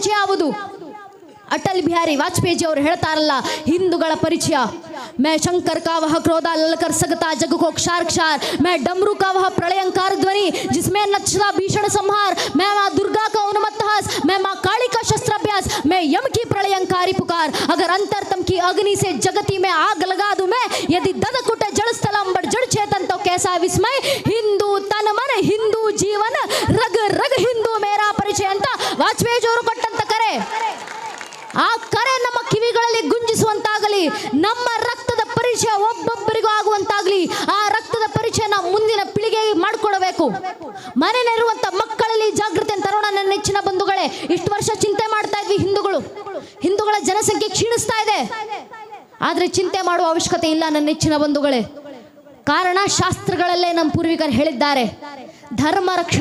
ಪರಿಚಯ ಯಾವುದು? ಅಟಲ್ ಬಿಹಾರಿ ವಾಜಪೇಯಿ ಅವರು ಹೇಳ್ತಾರಲ್ಲ, ಹಿಂದೂಗಳ ಪರಿಚಯ, मैं शंकर का वह क्रोधा ललकर सकता जग को क्षार क्षार, मैं डमरू का वह प्रलयंकार ध्वनि जिसमें नचता भीषण संहार, मैं माँ दुर्गा का उन्मत्त हास, मैं माँ काली का शस्त्राभ्यास, मैं यम की प्रलयंकारी पुकार, अगर अंतरतम की अग्नि से जगती में आग लगा दूं मैं, यदि ददकुट जड़ स्थलम बड़ जड़ चेतन तो कैसा विस्मय, हिंदू तन मन हिंदू जीवन रग रग हिंदू मेरा परिचय ಅಂತ ವಾಜಪೇಯಿ ಅವರು ಕೊಟ್ಟಂತ ಕರೆ. ಆ ಕರೆ ನಮ್ಮ ಕಿವಿಗಳಲ್ಲಿ ಗುಂಜಿಸುವಂತಾಗಲಿ, ನಮ್ಮ ರಕ್ತದ ಪರಿಚಯ ಒಬ್ಬೊಬ್ಬರಿಗೂ ಆಗುವಂತಾಗಲಿ. ಆ ರಕ್ತದ ಪರಿಚಯ ನಾವು ಮುಂದಿನ ಪೀಳಿಗೆಗೆ ಮಾಡಿಕೊಡಬೇಕು. ಮನೆಯಲ್ಲಿರುವಂತ ಮಕ್ಕಳಲ್ಲಿ ಜಾಗೃತಿ ತರೋಣ. ನನ್ನ ನೆಚ್ಚಿನ ಬಂಧುಗಳೇ, ಇಷ್ಟು ವರ್ಷ ಚಿಂತೆ ಮಾಡ್ತಾ ಇದ್ವಿ ಹಿಂದೂಗಳ ಜನಸಂಖ್ಯೆ ಕ್ಷೀಣಿಸ್ತಾ ಇದೆ, ಆದ್ರೆ ಚಿಂತೆ ಮಾಡುವ ಅವಶ್ಯಕತೆ ಇಲ್ಲ ನನ್ನ ನೆಚ್ಚಿನ ಬಂಧುಗಳೇ. ಕಾರಣ ಶಾಸ್ತ್ರಗಳಲ್ಲೇ ನಮ್ಮ ಪೂರ್ವಿಕರು ಹೇಳಿದ್ದಾರೆ, ಧರ್ಮ ರಕ್ಷಣೆ